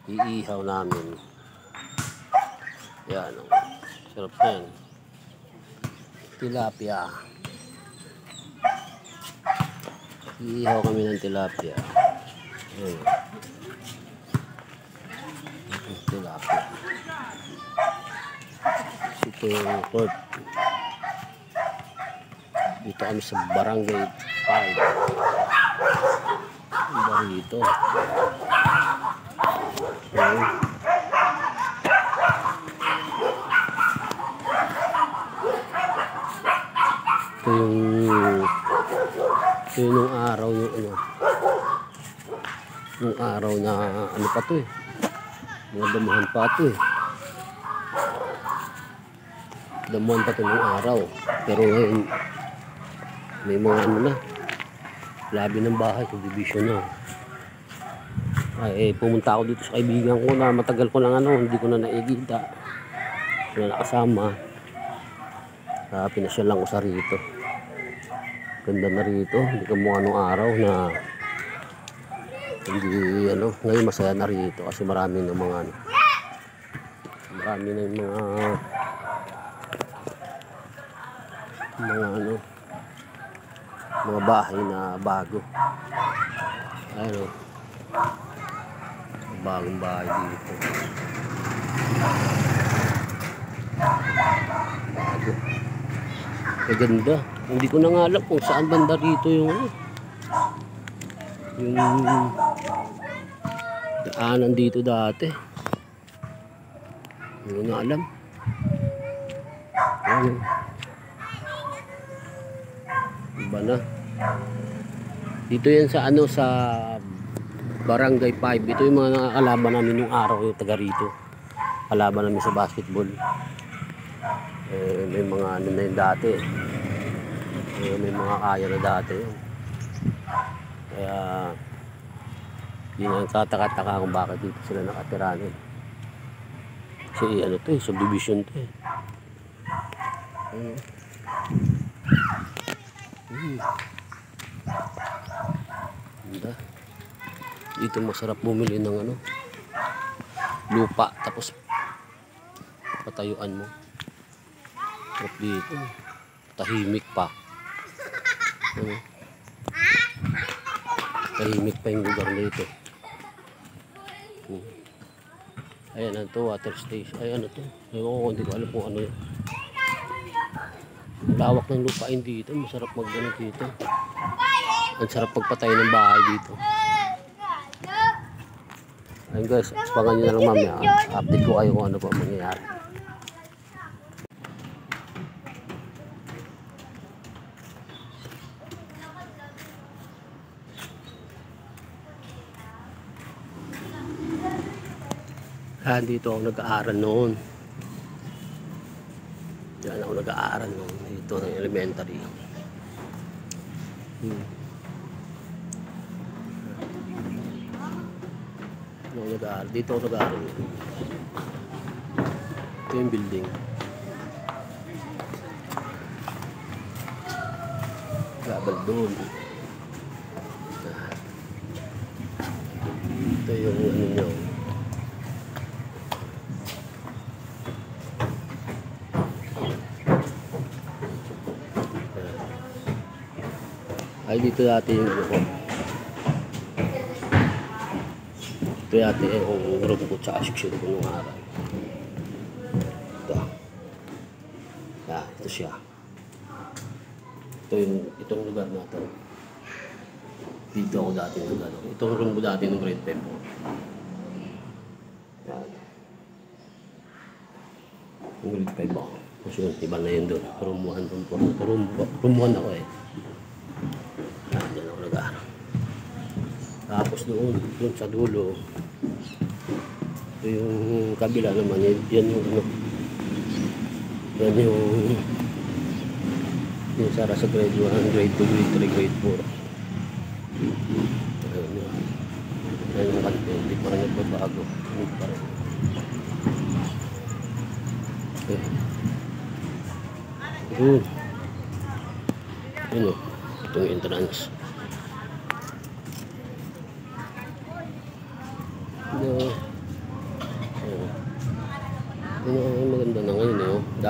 iihaw namin. Yan, oh. Sarap na yan. Tilapia. Iihaw kami ng tilapia. Ayan. Tilapia. Ito yung pork. Dito kami sa Barangay 5. Barito. Ayan. Ito yung araw yung ano. Yung araw na ano pa to eh. Mga damuhan pa to eh. Damuhan pa to ng araw. Pero ngayon may mga ano na. Labi ng bahay, subdivision na. Ay pumunta ako dito sa kaibigan ko na matagal ko lang ano, hindi ko na naigita. Hindi na nakasama. Pinasyal lang ko sa rito. Ganda na rito, hindi ka mukha nung araw na hindi ano, ngayon masaya na rito kasi marami ng mga ano, marami ng mga ano, mga bahay na bago. Ayun, bagong bahay dito. Bago. Maganda. Hindi ko na nga alam kung saan banda rito yung ano, yung daanan dito dati. Hindi ko na alam. Ano? Iba na. Dito yan sa ano, sa Barangay 5. Ito yung mga nakakalaban namin yung araw yung taga rito. Kalaban namin sa basketball. May mga ano na yun dati. May mga kaya na dati. Kaya yun ang kataka-taka kung bakit dito sila nakatiranin. Kasi ano to eh, subdivision to eh. Dito masarap bumili ng ano, lupa tapos patayuan mo. Sarap dito. Tahimik pa. Tahimik pa yung lugar dito. Ayan, ano to, water station. Ayan, ano to. Hindi ko alam kung ano yun. Lawak ng lupain dito. Masarap mag-ano dito. Ang sarap pagpatay ng bahay dito. Ayun guys, aspangan nyo na lang mamaya. Update ko kayo kung ano pa mangyayari. Dito ako nag-aaral noon. Diyan ako nag-aaral noon. Dito ng elementary. Dito ako nag-aaral. Ito yung building. Gabal doon. Ito yung ano nyo. Ay dito dati yung grupo. Ito dati yung grupo ko tsaka section ko nung araw. Ito. Ito siya. Itong lugar na ito. Dito ako dati nung ano. Itong room ko dati nung grade 5 po. Yan. Yung grade 5 ako. Kasi yung iba na yun doon. Room 1 doon po. Room 1 ako eh. Diyan ako nag-aaral. Tapos doon sa dulo, ito yung kabila naman, yan yung ano, yan yung sara sa grade 1, grade 2, grade 3, grade 4. Ayun yung kanto, hindi pa rin nagbabago. Hindi pa rin. Yun o, itong entrance.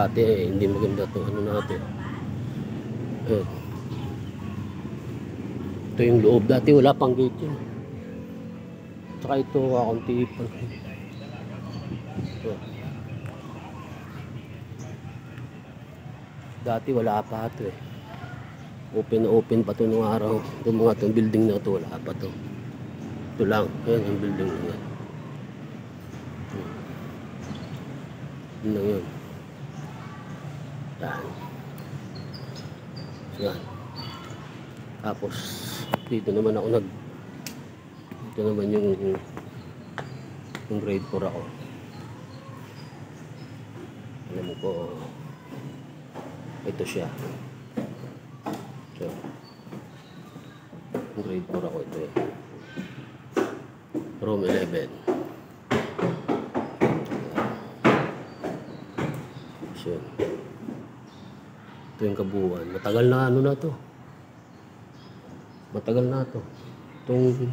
dati hindi maganda to. Ano na to? Ito yung loob. Dati wala pang gate yun. Tsaka ito kakunti pa. Dati wala pa ito eh. Open na open pa ito nung araw. Itong mga itong building na ito wala pa ito. Ito lang. Ayan yung building na yan. Yun lang yun. Yan. Yan. Tapos dito naman ako dito naman yung grade 4 ako. Alam ko ito siya. So, grade 4 ako ito eh. Room 11. So, ito yung kabuuan. Matagal na ano na to. Matagal na to. Itong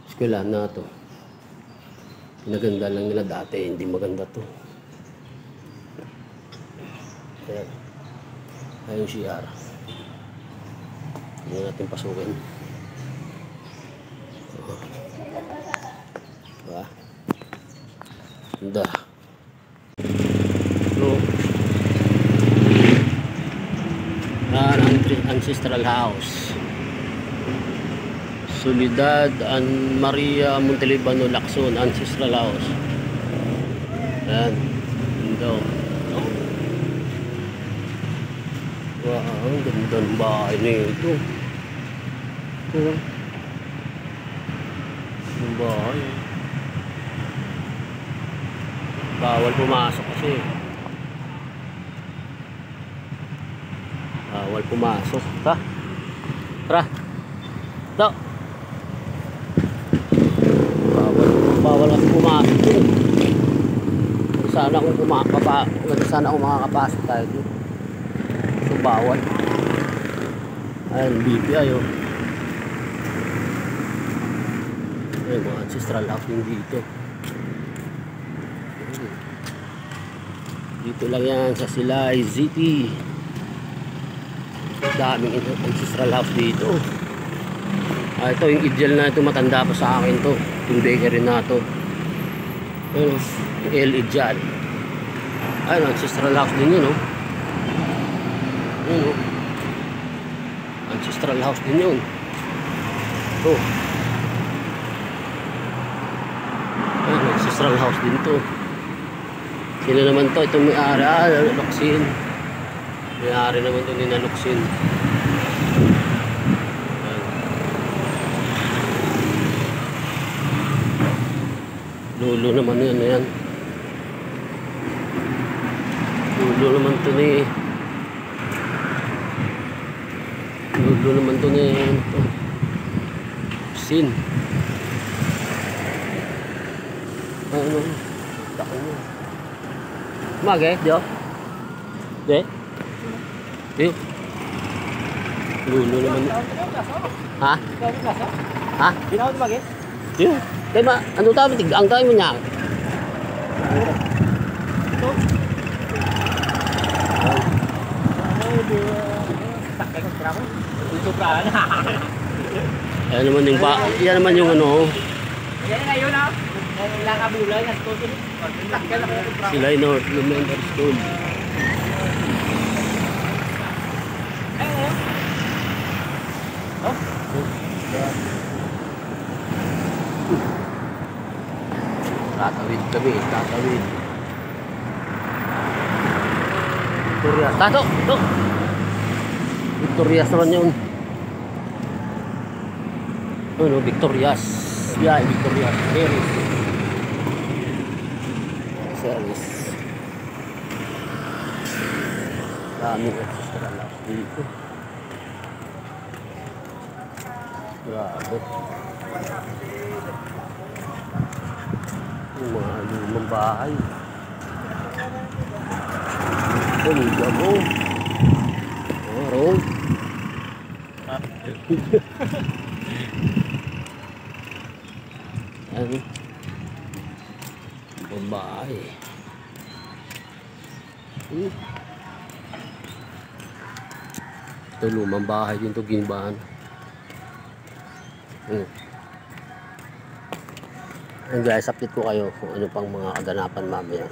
eskwela na to. Pinaganda lang nila dati. Hindi maganda to. Ayan. Ayan yung CR. Hindi natin pasukin. Diba? Ganda. So, ancestral house. Soledad and Maria Montelibano Lacson Ancestral House. Ayan. Ganda. Wow, ang ganda ng bahay na ito. Ito. Ang bahay. Bawal pumasok kasi. Bawal pumasok. Tara. Ito. Bawal ako pumasok dun. Sana akong makakapasok tayo dun. So bawal. Ayan, BPI oh. Ayan, mga ancestral house din dito. Dito lang yan sa Silay City. Daming ancestral house dito. Ito yung ideal na ito, matanda pa sa akin to. Yung bakery na to. Ayun, El Ideal. Ayun, ancestral house din yun, oh. Ayun, oh. Ancestral house din yun. Ito. Ayun, ancestral house din to. Sino naman to? Itong may-ari, Naluksin. May-ari naman to ni Naluksin. Lulo naman yan. Lulo naman to ni Sin. Ano? Tako mo. Mage, dio? De? Dio? Lulo naman. Ha? Ha? Ginawad mage? Dio? Kaya ba, ano tayo? Tiglang tayo mo niya. Ito? Takay ko sila ko. Ito pa na. Yan naman yung ano. Yan na yun ah. Ilang abulay na ito. Silay North Elementary School. Ayun. Oh? Tatawid kami, tatawid. Victorias. Tato! Ito! Victorias naman yun. Ano, Victorias. Yeah, Victorias. Service. Daming ancestral house dito. Grabe. Yung mga lumang bahay. Ito, liga mo. Road. Ano? Babae. Ito lumang bahay din to, Ginbaan. Ayun guys, update ko kayo kung ano pang mga kaganapan mamaya.